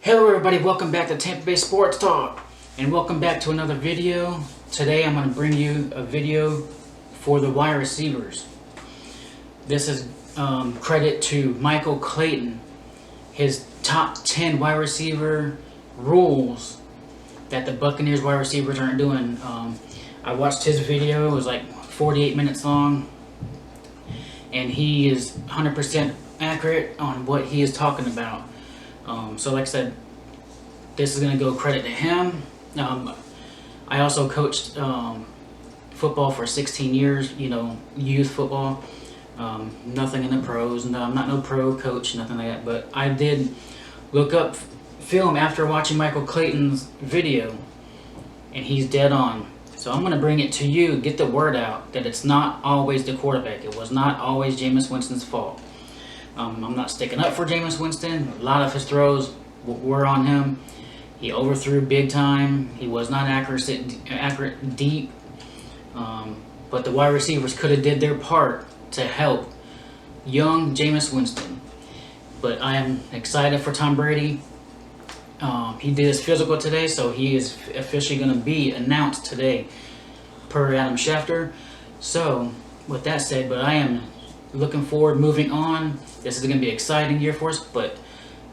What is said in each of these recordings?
Hello everybody, welcome back to Tampa Bay Sports Talk, and welcome back to another video. Today I'm going to bring you a video for the wide receivers. This is credit to Michael Clayton, his top 10 wide receiver rules that the Buccaneers wide receivers aren't doing. I watched his video, it was like 48 minutes long, and he is 100% accurate on what he is talking about. So like I said, this is going to go credit to him. I also coached football for 16 years, youth football. Nothing in the pros. No, I'm not no pro coach, nothing like that. But I did look up film after watching Michael Clayton's video, and he's dead on. So I'm going to bring it to you, get the word out that it's not always the quarterback. It was not always Jameis Winston's fault. I'm not sticking up for Jameis Winston. A lot of his throws were on him. He overthrew big time. He was not accurate deep. But the wide receivers could have did their part to help young Jameis Winston. But I am excited for Tom Brady. He did his physical today, so he is officially going to be announced today per Adam Schefter. So with that said, but I am looking forward, moving on. This is going to be an exciting year for us, but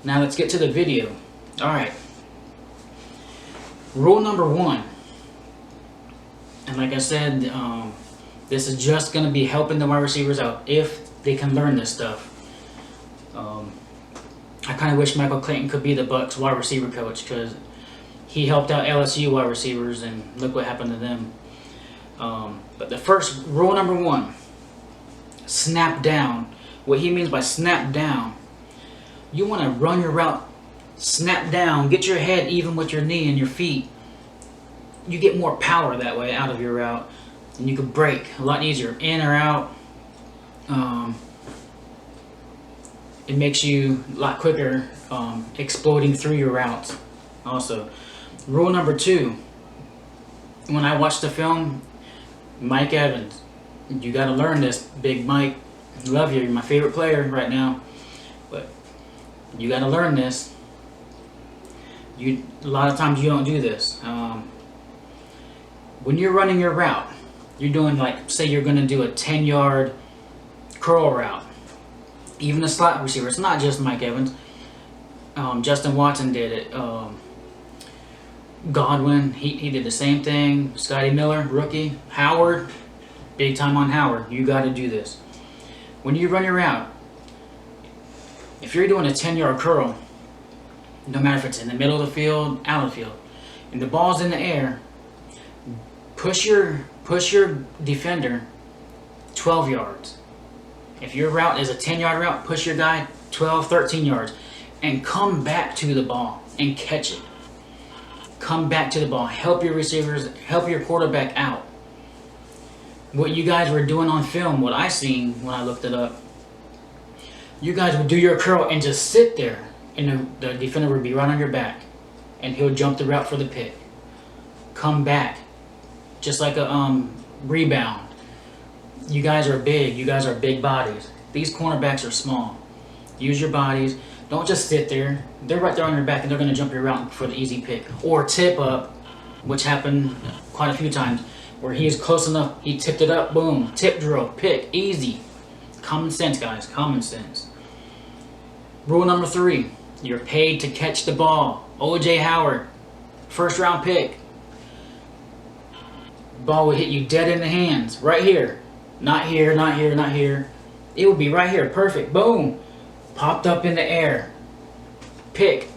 now let's get to the video. Alright. Rule number 1. And like I said, this is just going to be helping the wide receivers out if they can learn this stuff. I kind of wish Michael Clayton could be the Bucs wide receiver coach, because he helped out LSU wide receivers and look what happened to them. But the first, rule number 1. Snap down. What he means by snap down, you want to run your route, snap down, get your head even with your knee and your feet. You get more power that way out of your route, and you can break a lot easier in or out. It makes you a lot quicker exploding through your routes. Also, rule number 2, when I watched the film, Mike Evans, you got to learn this, Big Mike. Love you. You're my favorite player right now. But you got to learn this. A lot of times you don't do this. When you're running your route, you're doing, like, say you're going to do a 10-yard curl route. Even a slot receiver. It's not just Mike Evans. Justin Watson did it. Godwin, he did the same thing. Scotty Miller, rookie. Howard. Big time on Howard. You got to do this. When you run your route, if you're doing a 10-yard curl, no matter if it's in the middle of the field, out of the field, and the ball's in the air, push your defender 12 yards. If your route is a 10-yard route, push your guy 12, 13 yards, and come back to the ball and catch it. Come back to the ball. Help your receivers, help your quarterback out. What you guys were doing on film, what I seen when I looked it up, you guys would do your curl and just sit there, and the defender would be right on your back, and he'll jump the route for the pick. Come back, just like a rebound. You guys are big. You guys are big bodies. These cornerbacks are small. Use your bodies. Don't just sit there. They're right there on your back, and they're going to jump your route for the easy pick. Or tip up, which happened quite a few times, where he is close enough, he tipped it up, boom, tip drill, pick, easy. Common sense, guys, common sense. Rule number 3, you're paid to catch the ball. O.J. Howard, first round pick. Ball would hit you dead in the hands, right here. Not here, not here, not here. It would be right here, perfect, boom. Popped up in the air. Pick.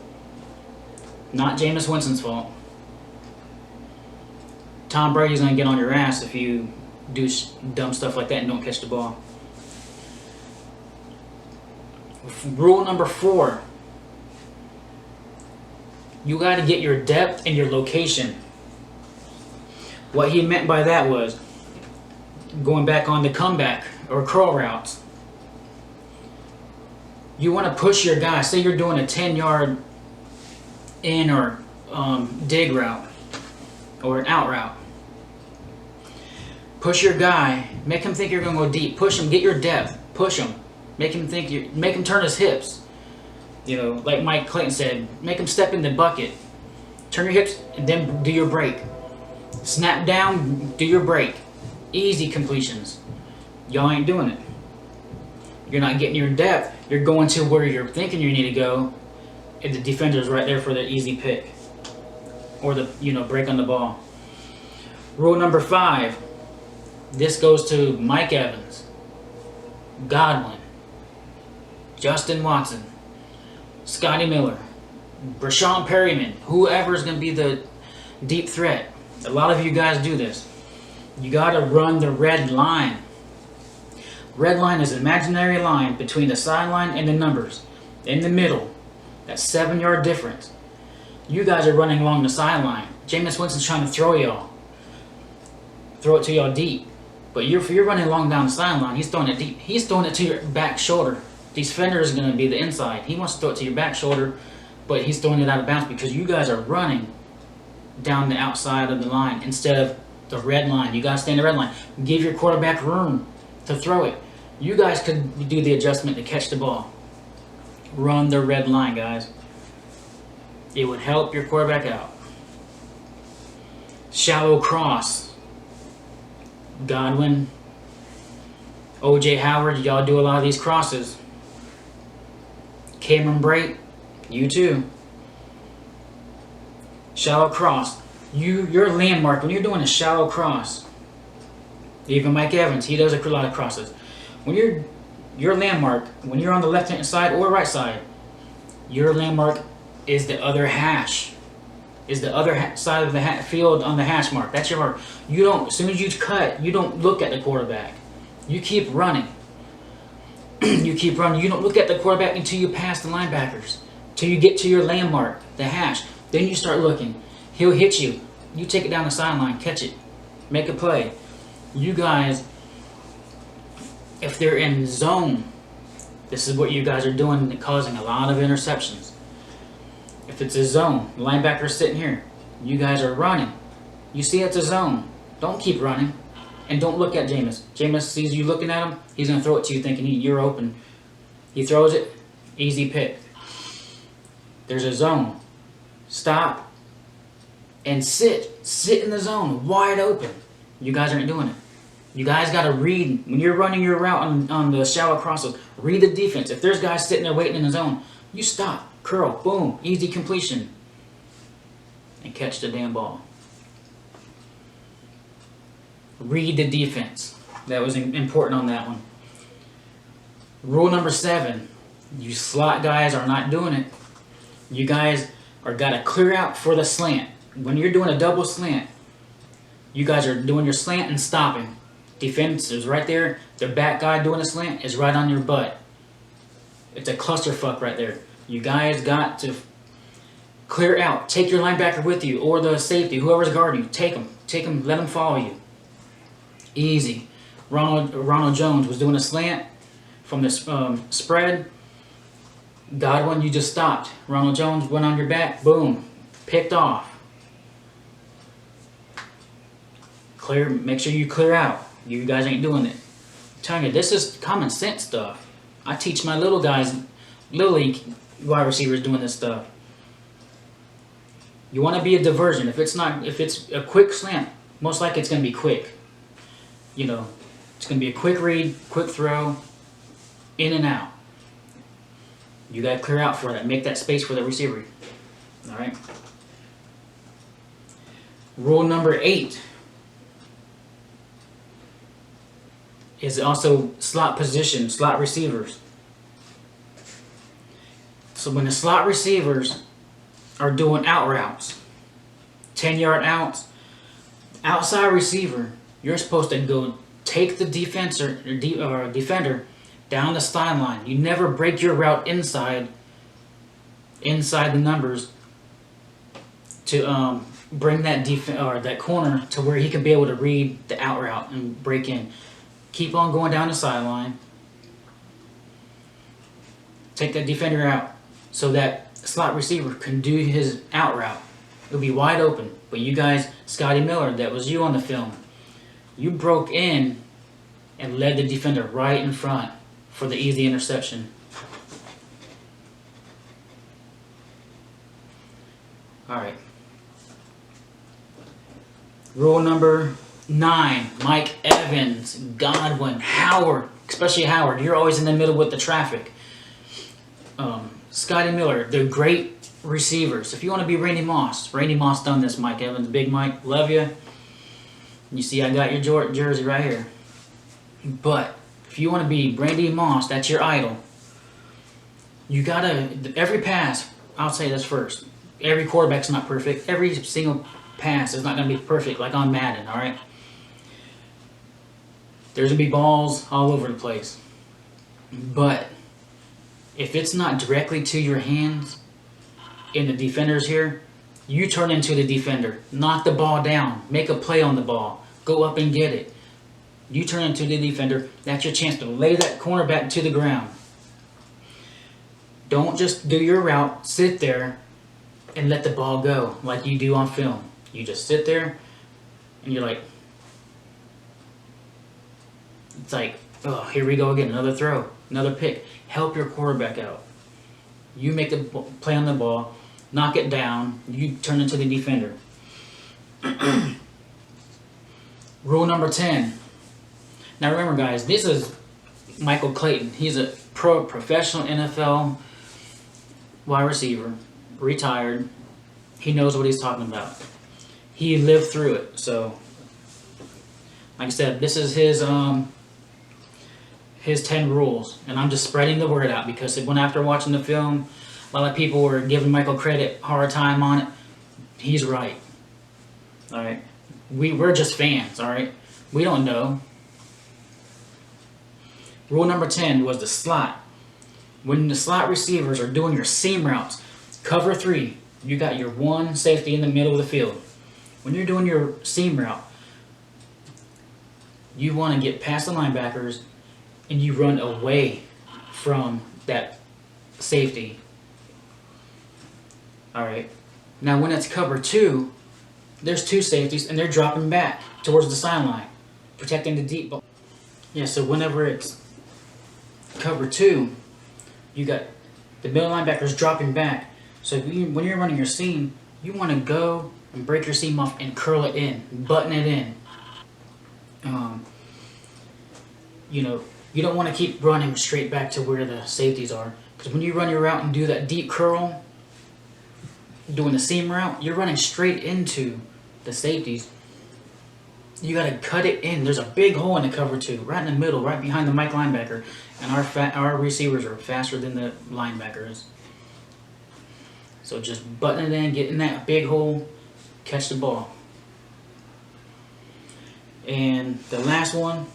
Not Jameis Winston's fault. Tom Brady's going to get on your ass if you do dumb stuff like that and don't catch the ball. Rule number 4. You got to get your depth and your location. What he meant by that was going back on the comeback or curl routes. You want to push your guy. Say you're doing a 10-yard in or dig route or an out route. Push your guy. Make him think you're going to go deep. Push him. Get your depth. Push him. Make him turn his hips. You know, like Mike Clayton said, make them step in the bucket. Turn your hips and then do your break. Snap down, do your break. Easy completions. Y'all ain't doing it. You're not getting your depth. You're going to where you're thinking you need to go, and the defender's right there for the easy pick or the break on the ball. Rule number 5. This goes to Mike Evans, Godwin, Justin Watson, Scotty Miller, Brashon Perryman, whoever's going to be the deep threat. A lot of you guys do this. You got to run the red line. Red line is an imaginary line between the sideline and the numbers. In the middle, that's 7-yard difference. You guys are running along the sideline. Jameis Winston's trying to throw it to y'all deep. But if you're running along down the sideline, he's throwing it deep. He's throwing it to your back shoulder. Defender is going to be the inside. He wants to throw it to your back shoulder, but he's throwing it out of bounds because you guys are running down the outside of the line instead of the red line. You got to stay in the red line. Give your quarterback room to throw it. You guys could do the adjustment to catch the ball. Run the red line, guys. It would help your quarterback out. Shallow cross. Godwin, O.J. Howard, y'all do a lot of these crosses. Cameron Brate, you too. Shallow cross. Your landmark, when you're doing a shallow cross, even Mike Evans, he does a lot of crosses. When your landmark, when you're on the left-hand side or right side, your landmark is the other hash. Is the other side of the field on the hash mark. That's your mark. You don't, as soon as you cut, you don't look at the quarterback. You keep running. You keep running. You don't look at the quarterback until you pass the linebackers. Till you get to your landmark, the hash. Then you start looking. He'll hit you. You take it down the sideline, catch it. Make a play. You guys, if they're in zone, this is what you guys are doing, causing a lot of interceptions. If it's a zone, the linebacker's sitting here. You guys are running. You see it's a zone. Don't keep running. And don't look at Jameis. Jameis sees you looking at him, he's going to throw it to you thinking you're open. He throws it, easy pick. There's a zone. Stop and sit. Sit in the zone, wide open. You guys aren't doing it. You guys got to read. When you're running your route on the shallow crosses, read the defense. If there's guys sitting there waiting in the zone, you stop. Curl, boom, easy completion, and catch the damn ball. Read the defense. That was important on that one. Rule number 7, you slot guys are not doing it. You guys are got to clear out for the slant. When you're doing a double slant, you guys are doing your slant and stopping. Defense is right there. The back guy doing a slant is right on your butt. It's a clusterfuck right there. You guys got to clear out. Take your linebacker with you or the safety, whoever's guarding you. Take them, let them follow you. Easy. Ronald Jones was doing a slant from the spread. Godwin, you just stopped. Ronald Jones went on your back. Boom. Picked off. Clear. Make sure you clear out. You guys ain't doing it. I'm telling you, this is common sense stuff. I teach my little guys, little league wide receivers doing this stuff. You want to be a diversion. If it's a quick slant, most likely it's going to be quick. You know, it's going to be a quick read, quick throw, in and out. You got to clear out for that. Make that space for the receiver. All right. Rule number 8 is also slot position, slot receivers. So when the slot receivers are doing out routes, 10-yard outs, outside receiver, you're supposed to go take the defender down the sideline. You never break your route inside the numbers to bring that corner to where he can be able to read the out route and break in. Keep on going down the sideline. Take that defender out so that slot receiver can do his out route. It'll be wide open. But you guys, Scotty Miller, that was you on the film. You broke in and led the defender right in front for the easy interception. Alright. Rule number 9. Mike Evans, Godwin, Howard. Especially Howard. You're always in the middle with the traffic. Scotty Miller. They're great receivers. If you want to be Randy Moss done this. Mike Evans, Big Mike, love you. You see I got your jersey right here. But if you want to be Randy Moss, that's your idol. You gotta, every pass, I'll say this first. Every quarterback's not perfect. Every single pass is not going to be perfect like on Madden, alright? There's going to be balls all over the place. But if it's not directly to your hands in the defenders here, you turn into the defender. Knock the ball down. Make a play on the ball. Go up and get it. You turn into the defender. That's your chance to lay that cornerback to the ground. Don't just do your route, sit there, and let the ball go like you do on film. You just sit there, and you're like, it's like, oh, here we go again, another throw, another pick. Help your quarterback out. You make the play on the ball, knock it down, you turn into the defender. Rule number 10. Now remember, guys, this is Michael Clayton. He's a professional NFL wide receiver, retired. He knows what he's talking about. He lived through it. So, like I said, this is his 10 rules, and I'm just spreading the word out because when after watching the film, a lot of people were giving Michael hard time on it. He's right. All right, we're just fans. All right, we don't know. Rule number 10 was the slot. When the slot receivers are doing your seam routes, cover 3, you got your one safety in the middle of the field. When you're doing your seam route, you want to get past the linebackers and you run away from that safety. Alright. Now when it's cover 2, there's 2 safeties and they're dropping back towards the sideline, protecting the deep ball. Yeah, so whenever it's cover 2, you got the middle linebackers dropping back. So when you're running your seam, you want to go and break your seam off and curl it in, button it in. You know, you don't want to keep running straight back to where the safeties are. Because when you run your route and do that deep curl, doing the seam route, you're running straight into the safeties. You got to cut it in. There's a big hole in the cover 2, right in the middle, right behind the Mike linebacker. And our receivers are faster than the linebackers. So just button it in, get in that big hole, catch the ball. And the last one,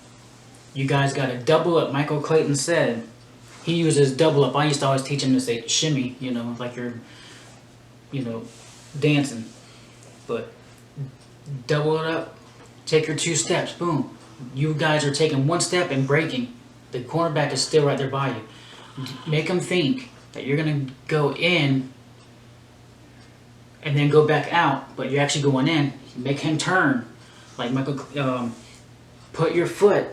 you guys got to double up. Michael Clayton said he uses double up. I used to always teach him to say shimmy, you know, like you're, you know, dancing. But double it up, take your 2 steps, boom. You guys are taking 1 step and breaking. The cornerback is still right there by you. Make him think that you're going to go in and then go back out, but you're actually going in. Make him turn. Like Michael, put your foot,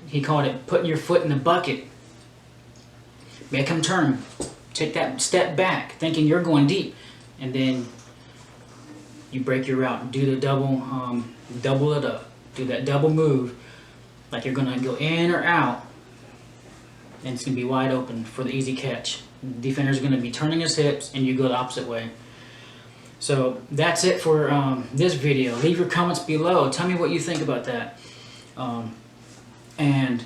he called it putting your foot in the bucket. Make him turn. Take that step back, thinking you're going deep, and then you break your route and do the double it up. Do that double move, like you're gonna go in or out, and it's gonna be wide open for the easy catch. The defender's gonna be turning his hips, and you go the opposite way. So that's it for this video. Leave your comments below. Tell me what you think about that. And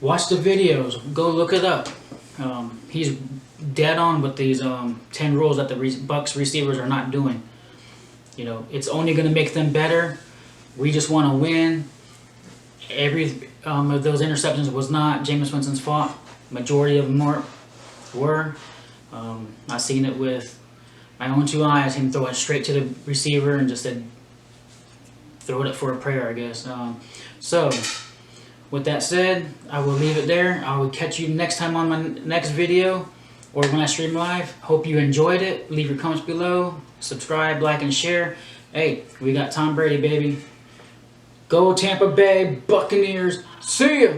watch the videos. Go look it up. He's dead on with these 10 rules that the Bucs receivers are not doing. You know, it's only going to make them better. We just want to win. Every of those interceptions was not Jameis Winston's fault. Majority of them were. I've seen it with my own 2 eyes, him throw it straight to the receiver and just said, throw it up for a prayer, I guess. So, with that said, I will leave it there. I will catch you next time on my next video or when I stream live. Hope you enjoyed it. Leave your comments below. Subscribe, like, and share. Hey, we got Tom Brady, baby. Go Tampa Bay Buccaneers. See ya!